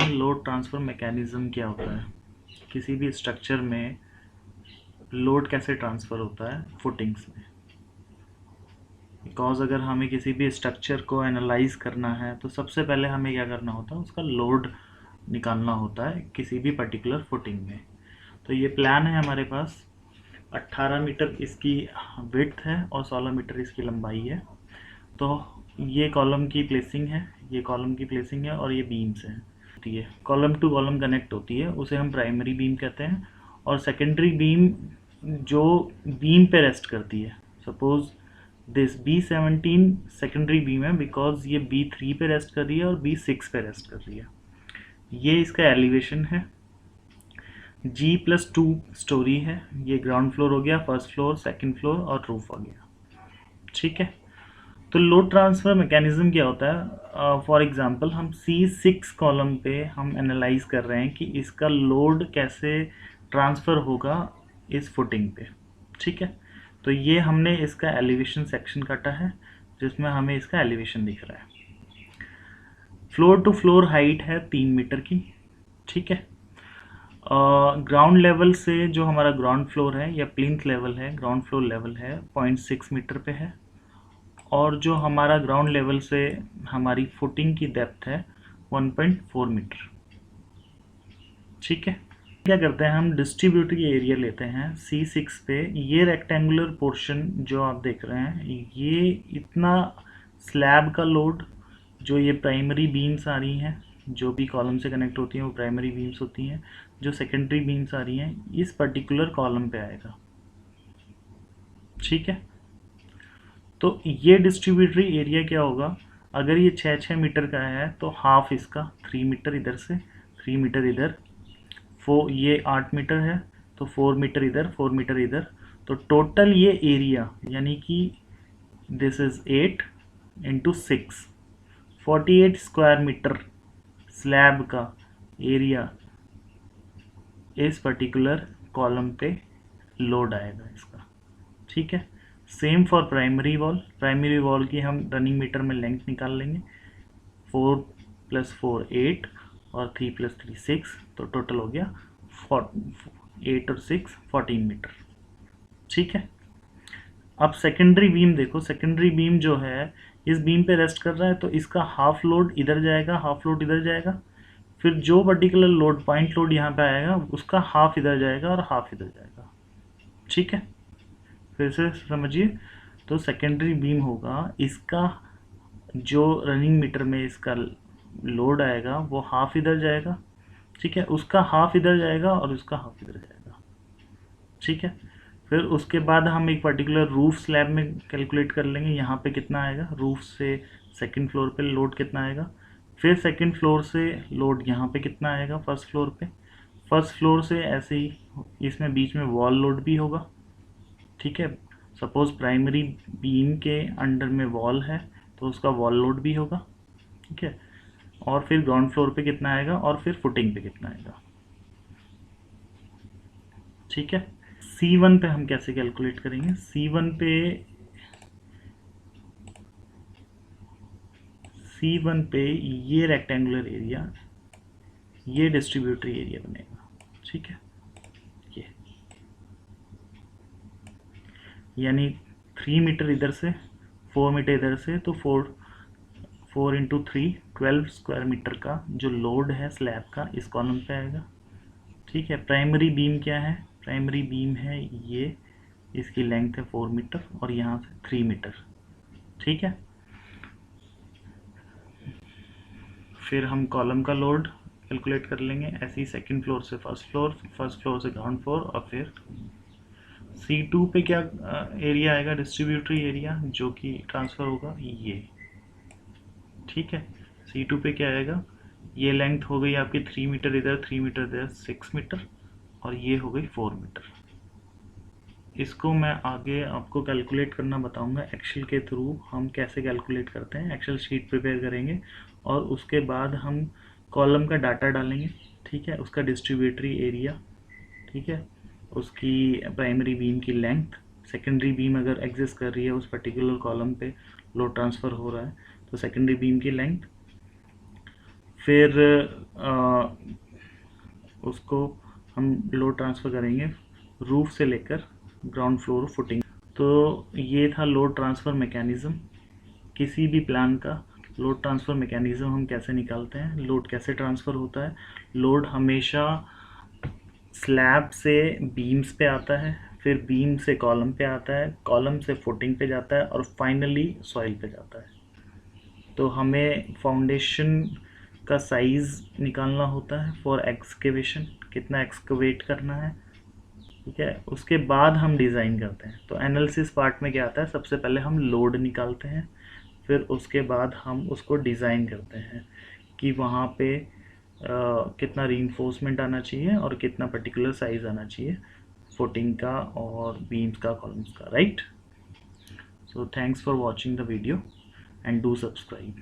हैं load transfer mechanism क्या होता है, किसी भी स्ट्रक्चर में लोड कैसे ट्रांसफ़र होता है फुटिंग्स में। बिकॉज अगर हमें किसी भी स्ट्रक्चर को एनालाइज करना है तो सबसे पहले हमें क्या करना होता है, उसका लोड निकालना होता है किसी भी पर्टिकुलर फुटिंग में। तो ये प्लान है हमारे पास, 18 मीटर इसकी विड्थ है और 16 मीटर इसकी लंबाई है। तो ये कॉलम की प्लेसिंग है, ये कॉलम की प्लेसिंग है और ये बीम्स हैं। कॉलम टू कॉलम कनेक्ट होती है, उसे हम प्राइमरी बीम कहते हैं। और सेकेंडरी बीम जो बीम पे रेस्ट करती है, suppose this B17 secondary beam है बिकॉज ये B3 पे रेस्ट कर रही है और B6 पे रेस्ट कर रही है। ये इसका एलिवेशन है। G+2 स्टोरी है, ये ग्राउंड फ्लोर हो गया, फर्स्ट फ्लोर, सेकंड फ्लोर और रूफ हो गया। ठीक है, तो लोड ट्रांसफ़र मैकेनिज़्म क्या होता है। फॉर एग्जांपल हम C6 कॉलम पे हम एनालाइज कर रहे हैं कि इसका लोड कैसे ट्रांसफ़र होगा इस फुटिंग पे। ठीक है, तो ये हमने इसका एलिवेशन सेक्शन काटा है जिसमें हमें इसका एलिवेशन दिख रहा है। फ्लोर टू फ्लोर हाइट है 3 मीटर की। ठीक है, ग्राउंड लेवल से जो हमारा ग्राउंड फ्लोर है या प्लिंथ लेवल है, ग्राउंड फ्लोर लेवल है 0.6 मीटर पे है। और जो हमारा ग्राउंड लेवल से हमारी फुटिंग की डेप्थ है 1.4 मीटर। ठीक है, क्या करते हैं हम डिस्ट्रीब्यूटरी एरिया लेते हैं C6 पे। ये रेक्टेंगुलर पोर्शन जो आप देख रहे हैं, ये इतना स्लैब का लोड, जो ये प्राइमरी बीम्स आ रही हैं जो भी कॉलम से कनेक्ट होती हैं वो प्राइमरी बीम्स होती हैं, जो सेकेंडरी बीम्स आ रही हैं इस पर्टिकुलर कॉलम पे आएगा। ठीक है, तो ये डिस्ट्रीब्यूटरी एरिया क्या होगा, अगर ये 6-6 मीटर का है तो हाफ इसका 3 मीटर इधर से, 3 मीटर इधर, ये 8 मीटर है तो 4 मीटर इधर, 4 मीटर इधर। तो टोटल ये एरिया यानी कि this is 8 into 6, 48 square metre slab का एरिया इस पर्टिकुलर कॉलम पे लोड आएगा इसका। ठीक है, same for primary wall. Primary wall की हम रनिंग मीटर में लेंथ निकाल लेंगे, 4 + 4 8 और 3 + 3 6, तो टोटल हो गया 8 और 6 14 मीटर। ठीक है, अब सेकेंडरी बीम देखो, सेकेंडरी बीम जो है इस बीम पे रेस्ट कर रहा है तो इसका हाफ लोड इधर जाएगा, हाफ लोड इधर जाएगा। फिर जो पर्टिकुलर लोड, पॉइंट लोड यहाँ पे आएगा उसका हाफ इधर जाएगा और हाफ इधर जाएगा। ठीक है, फिर से समझिए, तो सेकेंडरी बीम होगा, इसका जो रनिंग मीटर में इसका लोड आएगा वो हाफ इधर जाएगा। ठीक है, उसका हाफ इधर जाएगा और उसका हाफ इधर जाएगा। ठीक है, फिर उसके बाद हम एक पर्टिकुलर रूफ स्लैब में कैलकुलेट कर लेंगे यहाँ पे कितना आएगा, रूफ से सेकंड फ्लोर पे लोड कितना आएगा। फिर सेकंड फ्लोर से लोड यहाँ पे कितना आएगा फर्स्ट फ्लोर पे। फर्स्ट फ्लोर से ऐसे ही इसमें बीच में वॉल लोड भी होगा। ठीक है, सपोज प्राइमरी बीम के अंडर में वॉल है तो उसका वॉल लोड भी होगा। ठीक है, और फिर ग्राउंड फ्लोर पे कितना आएगा और फिर फुटिंग पे कितना आएगा। ठीक है, C1 पे हम कैसे कैलकुलेट करेंगे, C1 पे ये रेक्टेंगुलर एरिया, ये डिस्ट्रीब्यूटरी एरिया बनेगा। ठीक है, ये यानी 3 मीटर इधर से, 4 मीटर इधर से, तो 4 इंटू 3 12 स्क्वायर मीटर का जो लोड है स्लैब का इस कॉलम पे आएगा। ठीक है, प्राइमरी बीम क्या है, प्राइमरी बीम है ये, इसकी लेंथ है 4 मीटर और यहाँ से 3 मीटर। ठीक है, फिर हम कॉलम का लोड कैलकुलेट कर लेंगे ऐसे ही, सेकंड फ्लोर से फर्स्ट फ्लोर, फर्स्ट फ्लोर से ग्राउंड फ्लोर, और फिर C2 पे क्या एरिया आएगा, डिस्ट्रीब्यूटरी एरिया जो कि ट्रांसफ़र होगा ये। ठीक है, C2 पे क्या आएगा, ये लेंथ हो गई आपकी 3 मीटर इधर, 3 मीटर इधर, 6 मीटर, और ये हो गई 4 मीटर। इसको मैं आगे आपको कैलकुलेट करना बताऊंगा एक्सेल के थ्रू, हम कैसे कैलकुलेट करते हैं। एक्सेल शीट प्रिपेयर करेंगे और उसके बाद हम कॉलम का डाटा डालेंगे। ठीक है, उसका डिस्ट्रीब्यूटरी एरिया, ठीक है, उसकी प्राइमरी बीम की लेंथ, सेकेंडरी बीम अगर एग्जिस्ट कर रही है उस पर्टिकुलर कॉलम पे लोड ट्रांसफ़र हो रहा है तो सेकेंडरी बीम की लेंथ, फिर उसको हम लोड ट्रांसफ़र करेंगे रूफ से लेकर ग्राउंड फ्लोर फुटिंग। तो ये था लोड ट्रांसफ़र मैकेनिज़्म। किसी भी प्लान का लोड ट्रांसफ़र मैकेनिज़्म हम कैसे निकालते हैं, लोड कैसे ट्रांसफ़र होता है। लोड हमेशा स्लैब से बीम्स पे आता है, फिर बीम से कॉलम पे आता है, कॉलम से फुटिंग पे जाता है और फाइनली सॉइल पे जाता है। तो हमें फाउंडेशन का साइज़ निकालना होता है फॉर एक्सकेवेशन, कितना एक्सकवेट करना है, ठीक है। उसके बाद हम डिज़ाइन करते हैं। तो एनालिसिस पार्ट में क्या आता है, सबसे पहले हम लोड निकालते हैं, फिर उसके बाद हम उसको डिज़ाइन करते हैं कि वहाँ पे कितना रीइंफोर्समेंट आना चाहिए और कितना पर्टिकुलर साइज़ आना चाहिए फुटिंग का और बीम्स का, कॉलम्स का, right. So thanks for watching the video and do subscribe.